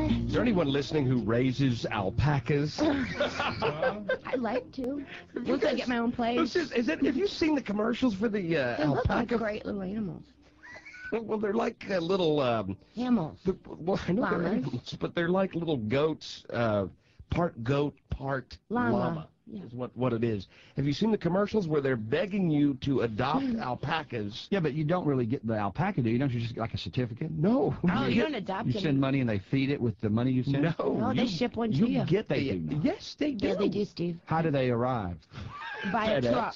Is there anyone listening who raises alpacas? I'd like to. Once I get my own place. Have you seen the commercials for the They look like alpaca? great little animals. Well, they're like little... Animals. Well, I know they're Llamas. animals, but they're like little goats, part goat, part llama. Yeah. Is what it is. Have you seen the commercials where they're begging you to adopt alpacas? Yeah, but you don't really get the alpaca, do you? Don't you just get like a certificate? No. Oh, you don't adopt You them. send money and they feed it with the money you send? No, they ship one to you you. get They do not. Yes, they do. Yeah, they do, Steve. How do they arrive? By a truck.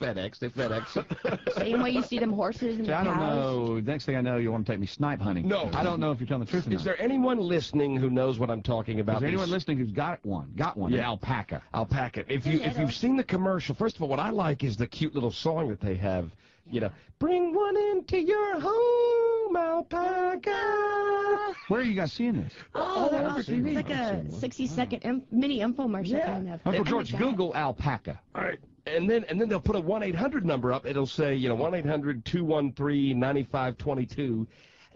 FedEx. They FedEx. Same way you see them horses and See, the I don't cows. know. Next thing I know, you want to take me snipe hunting. No. I don't know if you're telling the truth or not. Is there anyone listening who knows what I'm talking about? Is there anyone listening who's got one? An alpaca. Alpaca. If you've seen the commercial, first of all, what I like is the cute little song that they have. You know, bring one into your home, alpaca. Where are you guys seeing this? Oh, over it's TV. like a 60-second mini infomercial kind of. Uncle I George, like that. Google alpaca. All right. And then they'll put a 1-800 number up. It'll say, 1-800-213-9522.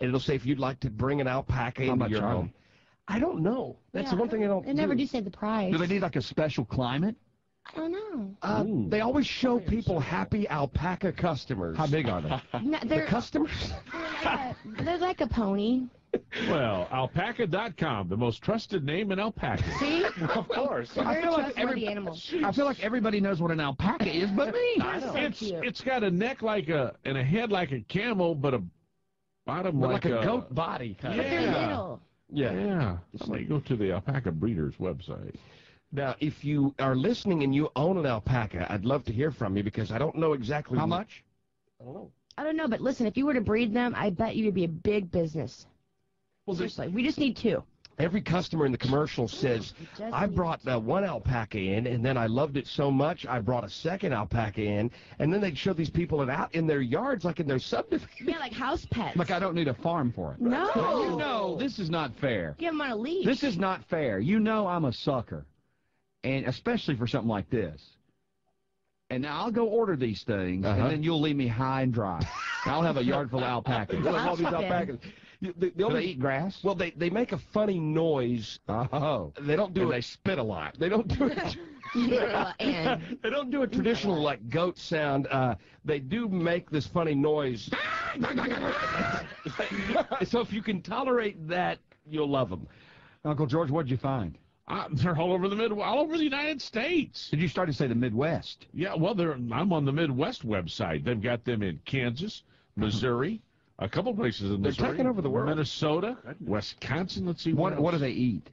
And it'll say if you'd like to bring an alpaca into your home. I don't know. That's the one thing I don't They never do say the price. Do they need like a special climate? I don't know. They always show people happy alpaca customers. How big are they? No, The they're, customers? they're like a pony. Well, alpaca.com, the most trusted name in alpaca. See? Of course. They're very trustworthy animals. I feel like everybody knows what an alpaca is, but me. It's got a neck like and a head like a camel, but a bottom Like a goat body. But they're little. Yeah. Somebody go to the Alpaca Breeders website. Now, if you are listening and you own an alpaca, I'd love to hear from you because I don't know exactly How much? I don't know. I don't know, but listen, if you were to breed them, I bet you would be a big business. Well, Seriously, we just need 2. every customer in the commercial says, I brought one alpaca in, and then I loved it so much, I brought a second alpaca in, and then they'd show these people it out in their yards, like in their subdivision. Yeah, like house pets. Like I don't need a farm for it. No. You know, this is not fair. Give them on a leash. This is not fair. You know I'm a sucker, and especially for something like this. And now I'll go order these things, and then you'll leave me high and dry. I'll have a yard full of alpacas. You'll have all these alpacas. Do they eat grass? Well, they make a funny noise. Oh. They don't do And it. they spit a lot. They don't do it. And They don't do a traditional like goat sound. They do make this funny noise. So if you can tolerate that, you'll love them. Uncle George, what'd you find? They're all over all over the United States. Did you start to say the Midwest? Yeah, well, I'm on the Midwest website. They've got them in Kansas, Missouri, a couple places in Missouri. They're taking over the world. Minnesota, Wisconsin. Let's see What else. do they eat?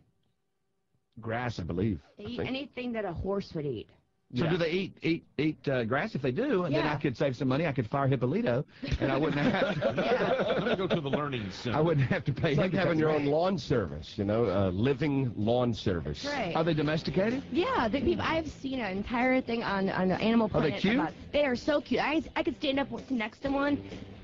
Grass, I believe. they eat anything that a horse would eat. So do they eat grass? If they do, and then Yeah. I could save some money. I could fire Hippolito, and I wouldn't have to, Let me go to the learning center. I wouldn't have to pay. It's like him to having cut your grass. own lawn service, living lawn service. Right. Are they domesticated? Yeah, I've seen an entire thing on Animal Are they Planet. cute? They are so cute. I could stand up next to one.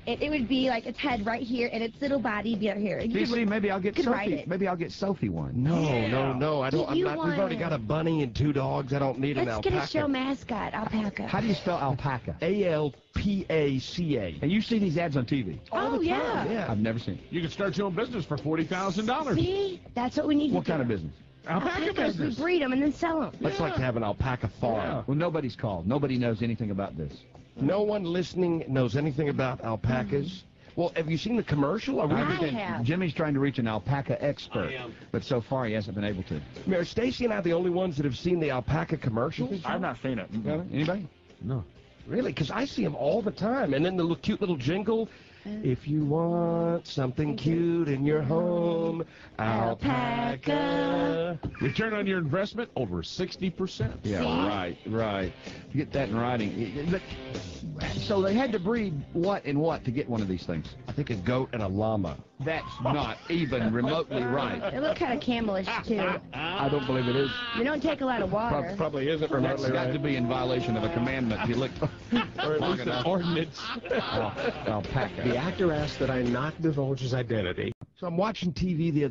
It would be like its head right here and its little body be right here. You See, maybe I'll get could ride Sophie. it. Maybe I'll get Sophie one. No, I don't. You We've already want- got a bunny and 2 dogs. I don't need an Let's alpaca. get a show mascot, Alpaca. How do you spell alpaca? Alpaca. And you see these ads on TV? Oh, yeah. Yeah. I've never seen it. You can start your own business for $40,000. See? That's what we need What to do. kind of business? Alpaca Alpacas, we business. breed them and then sell them. Let's like to have an alpaca farm. Well, nobody's called. Nobody knows anything about this. No one listening knows anything about alpacas. Well, have you seen the commercial? Are we? I understand have. Jimmy's trying to reach an alpaca expert, but so far he hasn't been able to. Are Stacy and I the only ones that have seen the alpaca commercials? I've not seen it. Anybody? No. Really? Because I see them all the time. And then the cute little jingle. If you want something cute in your home, alpaca. Return on your investment over 60%. Yeah, right. Get that in writing. So they had to breed what and what to get one of these things? I think a goat and a llama. That's not even remotely right. They look kind of camelish, too. I don't believe it is. They don't take a lot of water. Probably isn't That's remotely got right. to be in violation of a commandment. You look Or at least an ordinance. alpaca. The actor asked that I not divulge his identity. So I'm watching TV the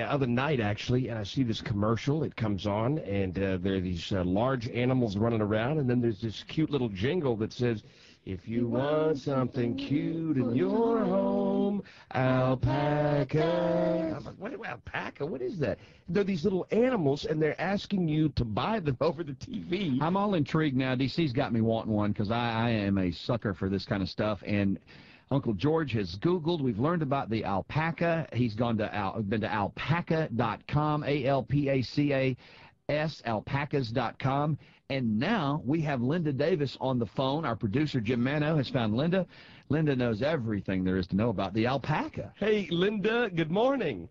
other night actually, and I see this commercial. It comes on, and there are these large animals running around, and then there's this cute little jingle that says, If you want something cute in your home, Alpaca. I'm like, what, Alpaca? What is that? They're these little animals, and they're asking you to buy them over the TV. I'm all intrigued now. DC's got me wanting one because I am a sucker for this kind of stuff. And Uncle George has Googled. We've learned about the alpaca. He's been to alpaca.com, ALPACAS, alpacas.com. And now we have Linda Davis on the phone. Our producer, Jim Mano, has found Linda. Linda knows everything there is to know about the alpaca. Hey, Linda, good morning.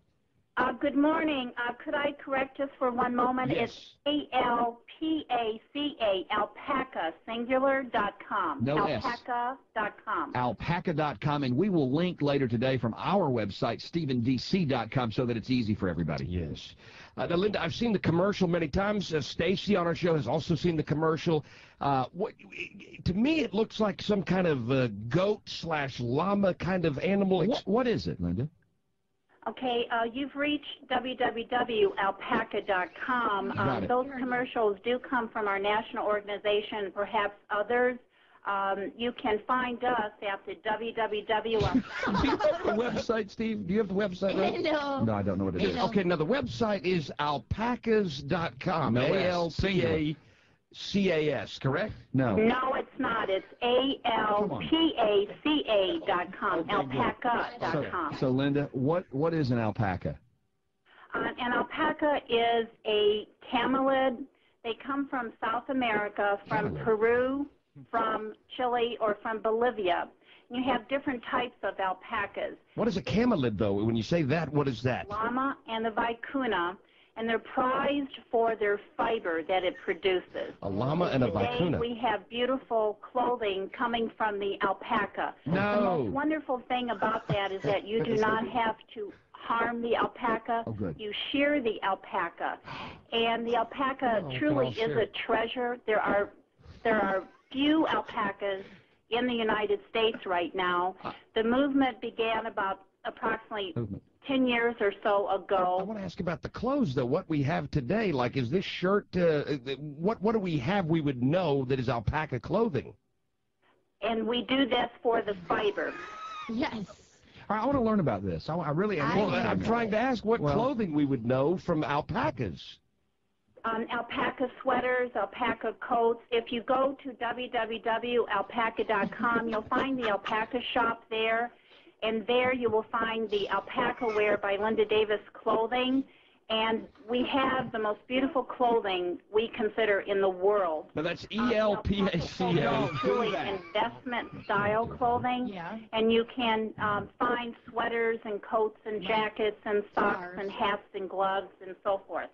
Good morning. Could I correct just for one moment? Yes. It's ALPACA, alpaca, singular.com. No S. Alpaca.com. Alpaca.com, and we will link later today from our website, StephenDC.com, so that it's easy for everybody. Yes. Now, Linda, I've seen the commercial many times. Stacy on our show has also seen the commercial. To me, it looks like some kind of goat/llama kind of animal. What is it, Linda? Okay, you've reached www.alpaca.com. Those commercials do come from our national organization, perhaps others. You can find us at the www. Do you have the website, Steve? Do you have the website? Right? No. No, I don't know what it is. Okay, now the website is alpacas.com. No S. ALPACAS, correct? No. No, it's not. It's ALPACA.com, alpaca.com. So, Linda, what is an alpaca? An alpaca is a camelid. They come from South America, from Peru, from Chile, or from Bolivia. You have different types of alpacas. What is a camelid, though? When you say that, what is that? Llama and the vicuna, and they're prized for their fiber that it produces. A llama and a vicuna. Today we have beautiful clothing coming from the alpaca. No. The most wonderful thing about that is that you do not have to harm the alpaca. Oh, good. You shear the alpaca, and the alpaca truly is a treasure. There are few alpacas in the United States right now. The movement began about approximately 10 years or so ago. I want to ask about the clothes, though. What we have today, like, is this shirt, what do we have we would know that is alpaca clothing? And we do this for the fiber. Yes. All right, I want to learn about this. I really am. Well, I'm trying to ask what clothing we would know from alpacas. Alpaca sweaters, alpaca coats. If you go to www.alpaca.com, you'll find the alpaca shop there. And there you will find the alpaca wear by Linda Davis Clothing. And we have the most beautiful clothing we consider in the world. Now that's ELPACA. Truly investment style clothing. Yeah. And you can find sweaters and coats and jackets and socks and hats and gloves and so forth.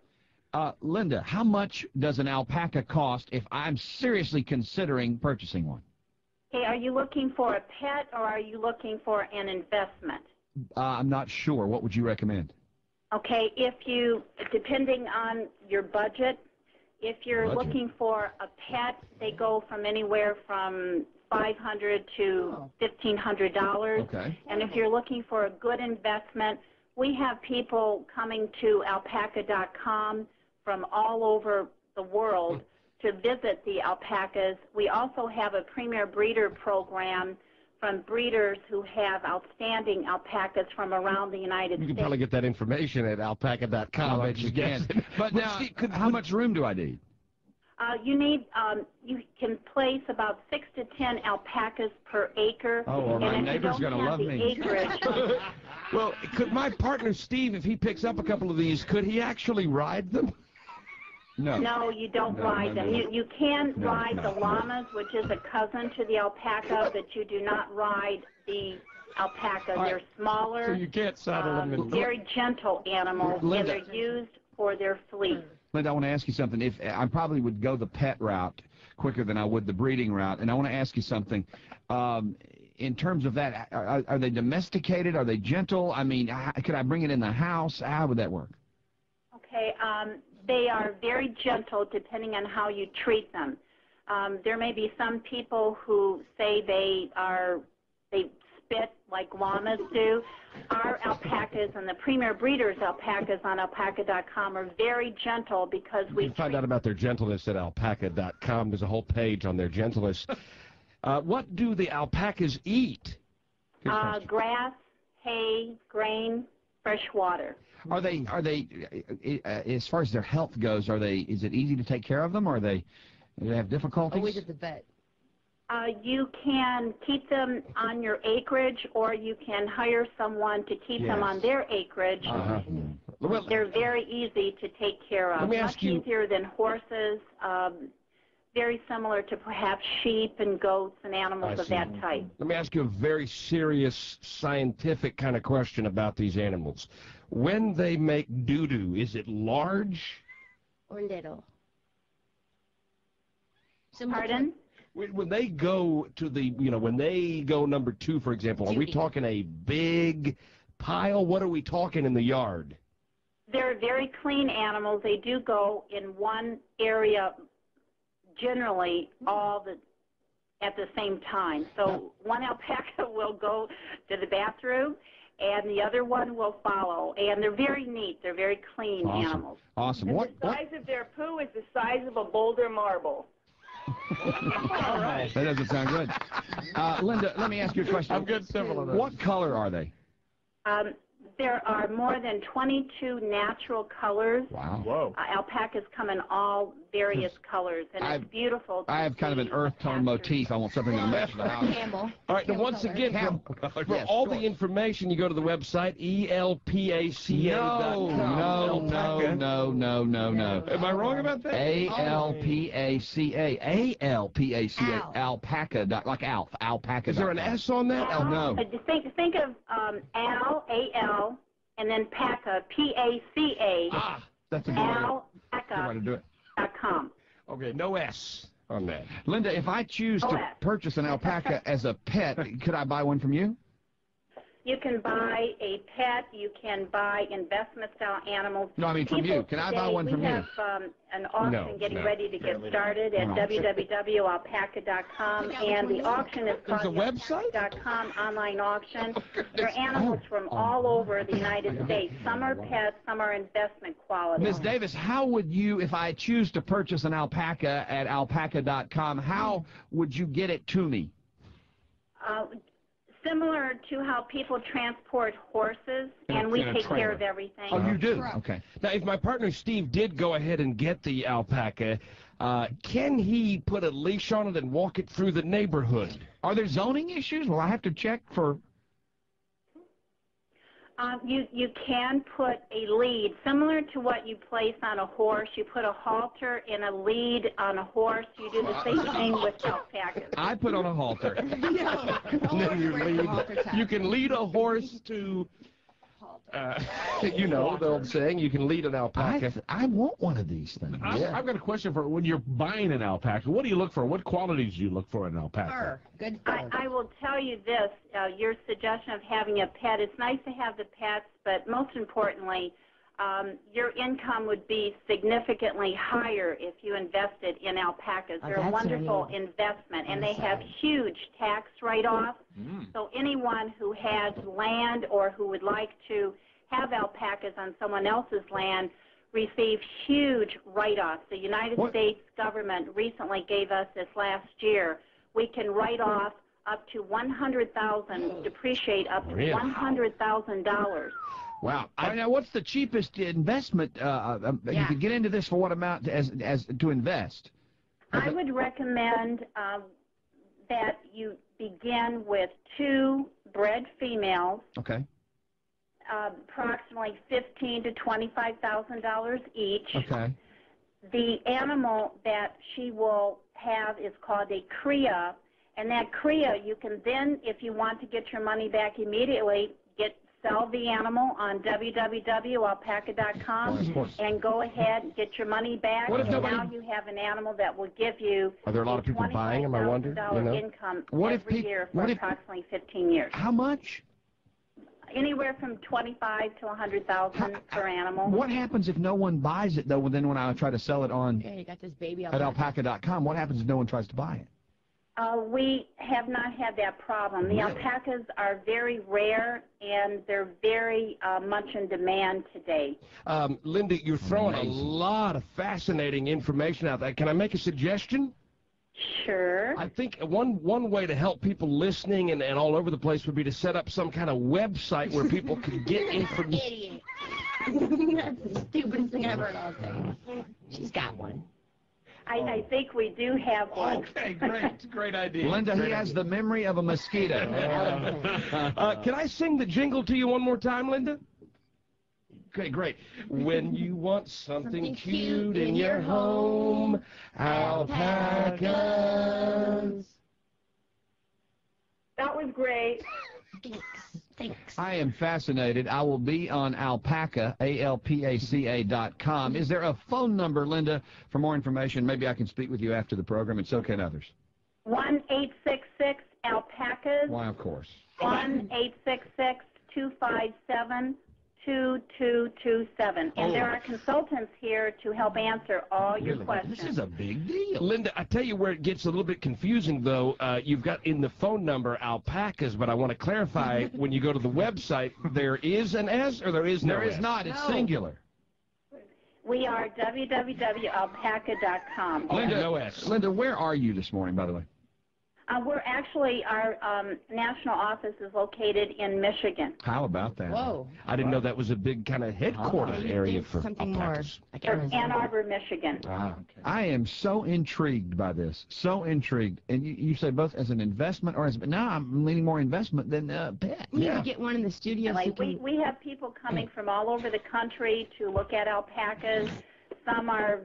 Linda, how much does an alpaca cost if I'm seriously considering purchasing one? Okay, are you looking for a pet or are you looking for an investment? I'm not sure. What would you recommend? Okay, depending on your budget, if you're looking for a pet, they go from anywhere from $500 to $1,500. Okay. And if you're looking for a good investment, we have people coming to alpaca.com from all over the world to visit the alpacas. We also have a premier breeder program from breeders who have outstanding alpacas from around the United States. You can probably get that information at alpaca.com. I bet you can. But now, how much room do I need? You can place about 6 to 10 alpacas per acre. Oh, well, my neighbor's going to love me. Acreage, Well, could my partner Steve, if he picks up a couple of these, could he actually ride them? No. No, you don't ride them. You can ride the llamas, which is a cousin to the alpaca, but you do not ride the alpaca. They're smaller, So you can't saddle them in. very gentle animals, and Linda. they're used for their fleece. Linda, I want to ask you something. If I probably would go the pet route quicker than I would the breeding route, and I want to ask you something. In terms of that, are they domesticated? Are they gentle? I mean, could I bring it in the house? How would that work? Okay, they are very gentle depending on how you treat them. There may be some people who say they spit like llamas do. Our alpacas and the premier breeders alpacas on alpaca.com are very gentle because we You can find out about their gentleness at alpaca.com. There's a whole page on their gentleness. What do the alpacas eat? Grass, hay, grain, fresh water. Are they as far as their health goes, is it easy to take care of them, or do they have difficulties? Always at the vet. You can keep them on your acreage, or you can hire someone to keep them on their acreage. Well, They're very easy to take care of. Let me ask Much you- easier than horses. Very similar to perhaps sheep and goats and animals of that type. Let me ask you a very serious scientific kind of question about these animals. When they make doo-doo, is it large? Or little. Pardon? When they go to when they go number 2, for example, are we talking a big pile? What are we talking in the yard? They're very clean animals. They do go in one area generally at the same time. So one alpaca will go to the bathroom, and the other one will follow. And they're very neat. They're very clean animals. Awesome. And the size of their poo is the size of a boulder marble. All right. That doesn't sound good. Linda, let me ask you a question. I've got several of those. What color are they? There are more than 22 natural colors. Wow. Whoa. Alpacas come in all various colors, and it's beautiful. I have kind of an earth tone motif. I want something to match the house. Camel. All right, now once again, for all the information, you go to the website, elpaca.com. No. Am I wrong about that? Alpaca. Alpaca. Like Alpaca. Is there an S on that? Oh, no. Think of Al, A-L, and then Paca, P-A-C-A. That's a good way to do it. Alpaca.com. Okay, no S on that. Linda, if I choose to purchase an alpaca as a pet, could I buy one from you? You can buy a pet. You can buy investment-style animals. No, I mean from you. Can I buy one from you? We have an auction getting ready to get started at www.alpaca.com, and the auction is called There's a website? alpaca.com online auction. There are animals from all over the United States. Some are pets, some are investment quality. Ms. Davis, how would you, if I choose to purchase an alpaca at alpaca.com, how would you get it to me? Similar to how people transport horses, and we take care of everything. Oh, you do? Okay. Now, if my partner Steve did go ahead and get the alpaca, can he put a leash on it and walk it through the neighborhood? Are there zoning issues? Will I have to check for... You can put a lead, similar to what you place on a horse. You put a halter and a lead on a horse. You do the same thing with alpacas. I put on a halter. And then you can lead a horse to, the old saying, you can lead an alpaca. I want one of these things. I've got a question for when you're buying an alpaca. What do you look for? What qualities do you look for in an alpaca? Good. I will tell you this, your suggestion of having a pet, it's nice to have the pets, but most importantly, your income would be significantly higher if you invested in alpacas. They're a wonderful investment, and they have huge tax write-offs. So anyone who has land or who would like to have alpacas on someone else's land receive huge write-offs. The United States government recently gave us this last year. We can write off up to $100,000, depreciate up to $100,000. Wow. Now, what's the cheapest investment? You could get into this for what amount as to invest? I would recommend that you begin with 2 bred females. Okay. Approximately $15,000 to $25,000 each. Okay. The animal that she will have is called a cria, and that cria you can then, if you want to get your money back immediately, sell the animal on www.alpaca.com and go ahead and get your money back. What if now you have an animal that will give you Are there a lot of people buying them, I wonder? income every year for approximately 15 years. How much? Anywhere from $25,000 to $100,000 per animal. What happens if no one buys it, though, then when I try to sell it on Yeah, you got this baby at alpaca.com? What happens if no one tries to buy it? We have not had that problem. The alpacas are very rare, and they're very much in demand today. Linda, you're throwing a lot of fascinating information out there. Can I make a suggestion? Sure. I think one way to help people listening and all over the place would be to set up some kind of website where people could get information. Idiot. That's the stupidest thing I've heard all day. She's got one. I think we do have one. Okay, great. Great idea. Linda, he has the memory of a mosquito. Can I sing the jingle to you one more time, Linda? Okay, great. When you want something cute in your home, alpacas. That was great. Thanks. I am fascinated. I will be on Alpaca, ALPACA.com. Is there a phone number, Linda, for more information? Maybe I can speak with you after the program, and so can others. 1-866-Alpacas. Why, of course. 1-866-257-2227. And there are consultants here to help answer all your questions. This is a big deal. Linda, I tell you where it gets a little bit confusing, though. You've got in the phone number alpacas, but I want to clarify when you go to the website, there is an S or there is no There is S? not. It's No. singular. We are www.alpaca.com. Linda, no S. Linda, where are you this morning, by the way? We're actually, our national office is located in Michigan. How about that? Whoa. I didn't know that was a big kind of headquarters area for Something more. alpacas. I can't remember. Ann Arbor, Michigan. Ah, okay. I am so intrigued by this. So intrigued. And you say both as an investment or as... Now I'm leaning more investment than pet. We need to get one in the studio. So Like, we we have people coming from all over the country to look at alpacas. Some are,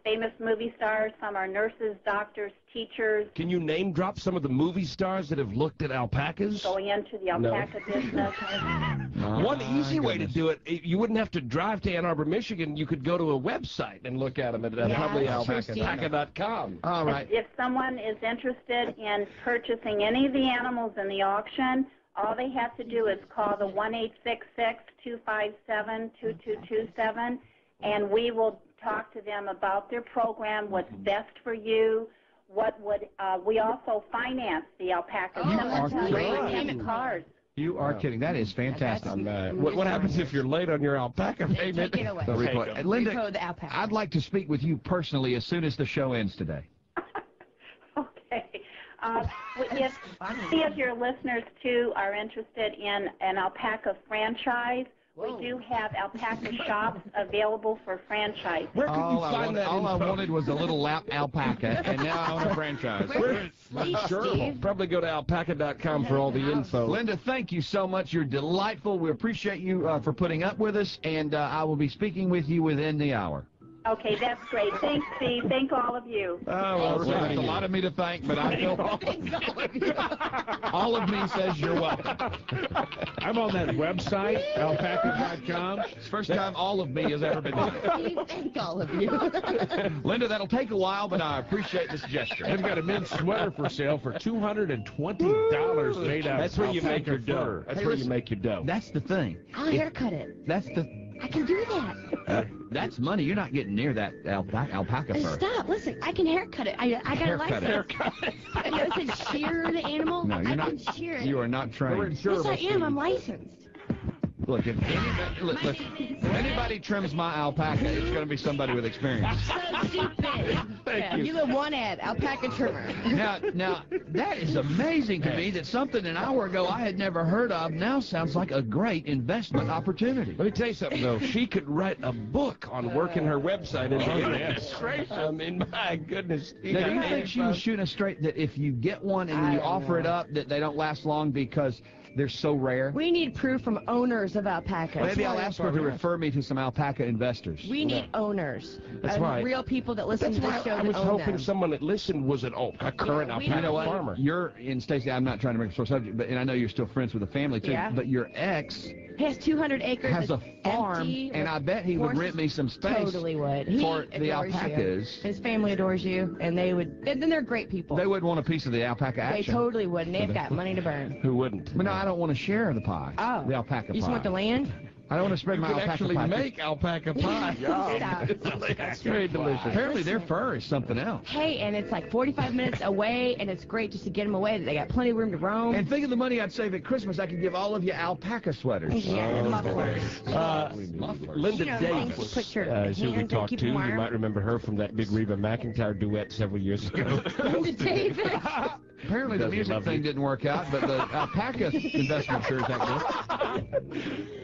famous movie stars. Some are nurses, doctors, teachers Can you name drop some of the movie stars that have looked at alpacas? going into the alpaca business. One easy way to do it, you wouldn't have to drive to Ann Arbor, Michigan. You could go to a website and look at them at probably that's true, alpaca.com. All right. If someone is interested in purchasing any of the animals in the auction, all they have to do is call the 1-866-257-2227, and we will talk to them about their program, what's best for you, what would, we also finance the alpacas. Similar to great. payment cars. You are kidding. That is fantastic. What happens if you're late on your alpaca payment? take it away. The replay. Linda, Repo the alpaca. I'd like to speak with you personally as soon as the show ends today. Okay. If your listeners, too, are interested in an alpaca franchise, we do have alpaca shops available for franchise. Where can you find that all I info? wanted was a little lap alpaca, and now I own a franchise. Steve. Probably go to alpaca.com for all the info. Linda, thank you so much. You're delightful. We appreciate you for putting up with us, and I will be speaking with you within the hour. Okay, that's great. Thanks, Steve. Thank all of you. Oh, well, There's a lot of me to thank, but I feel all of me says you're welcome. I'm on that website, alpaca.com. It's the first time all of me has ever been done. Steve, thank all of you. Linda, that'll take a while, but I appreciate this gesture. They've got a men's sweater for sale for $220 made out That's of where you make your alpaca dough. fur. That's Hey, where you listen. make your dough. That's the thing. I'll haircut it. That's the. I can do that. That's money. You're not getting near that alpaca fur. Stop. Listen, I can haircut it. I got a Haircut license. it. You know, it said shear the animal. No, you're I not. can shear it. You are not trained. Yes, I am. I'm licensed. Look, if anybody trims my alpaca, it's going to be somebody with experience. So stupid. You live one ad, alpaca trimmer. Now, that is amazing to me that something an hour ago I had never heard of now sounds like a great investment opportunity. Let me tell you something, though. She could write a book on working her website and yes. I mean, my goodness. Now, do you think she was shooting us straight that if you get one and then you offer it up, that they don't last long because they're so rare? We need proof from owners of alpacas. Maybe I'll ask her to refer me to some alpaca investors. We need owners. That's right. Real people that listen That's to why the show I that was own hoping them. someone that listened was a current we alpaca know what? farmer. You're in Stacey. I'm not trying to make a sore subject, but and I know you're still friends with the family too. Yeah. But your ex He has 200 acres. has a it's farm, empty and with I bet he would horses. rent me some space Totally would. He for the adores alpacas. You. His family adores you, and they would. And then they're great people. They would want a piece of the alpaca They action. totally would, and they've got money to burn. Who wouldn't? But no, I don't want to share the pie. Oh, The alpaca you just pie. want the land? I don't want to spread my You can alpaca actually pie. make alpaca pie. Stop. That's very delicious. Apparently their fur is something else. Hey, and it's like 45 minutes away, and it's great just to get them away. They got plenty of room to roam. And think of the money I'd save at Christmas. I could give all of you alpaca sweaters. Yeah, the mufflers. Linda You know, Davis, things you put your who we hands in, talked keep to, them you warm. might remember her from that big Reba McEntire duet several years ago. Linda Davis. Apparently the Doesn't music love thing you. didn't work out, but the alpaca investment sure is that good.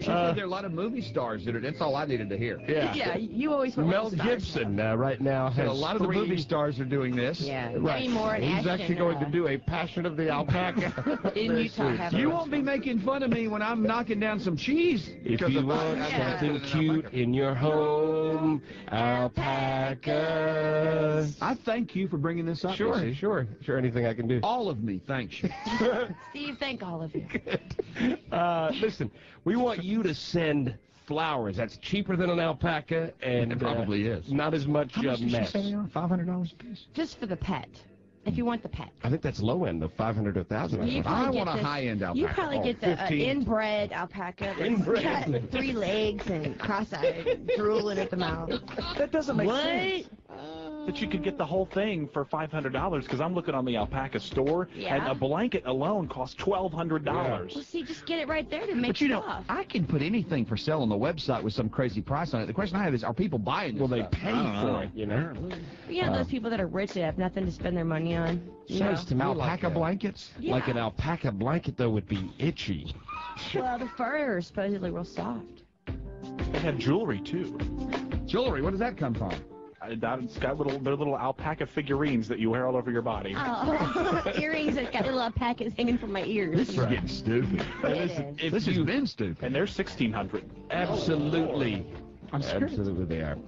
She said there are a lot of movie stars that are. That's all I needed to hear. Yeah, you always put Mel one star. Gibson right now Said has a lot of the three- movie stars are doing this. Yeah, Right. Demi Moore and He's Ashton, actually going to do a Passion of the Alpaca. in Very Utah. soon. Have You a- won't be making fun of me when I'm knocking down some cheese. If because you of want Yeah. something cute in your home, alpaca. I thank you for bringing this up. Sure, Missy. sure. Anything I can do. All of me thanks you. Steve, thank all of you. Listen, we want you to send flowers. That's cheaper than an alpaca, and It probably is. not as much How much did she mess. say they are? $500 a piece? Just for the pet. If you want the pet. I think that's low end, the 500 to 1,000. You I probably want get a the- high-end alpaca. You probably Oh, get the 15. inbred alpaca. That's Inbred. got 3 legs and cross-eyed, drooling at the mouth. That doesn't make What? sense. That you could get the whole thing for $500 because I'm looking on the alpaca store Yeah. and a blanket alone costs $1,200. Well, see, just get it right there to make But you know, stuff. I can put anything for sale on the website with some crazy price on it. The question I have is, are people buying this Will they stuff? pay for it, you know? You know those people that are rich that have nothing to spend their money on? You know? Sounds to me Alpaca like blankets? Yeah. Like an alpaca blanket, though, would be itchy. Well, the fur is supposedly real soft. They have jewelry too. Jewelry, where does that come from? It's got they're little alpaca figurines that you wear all over your body. Oh, earrings that got little alpacas hanging from my ears. This is getting stupid. It is. If This has you been stupid. And they're $1,600. absolutely, I'm scared. absolutely they are.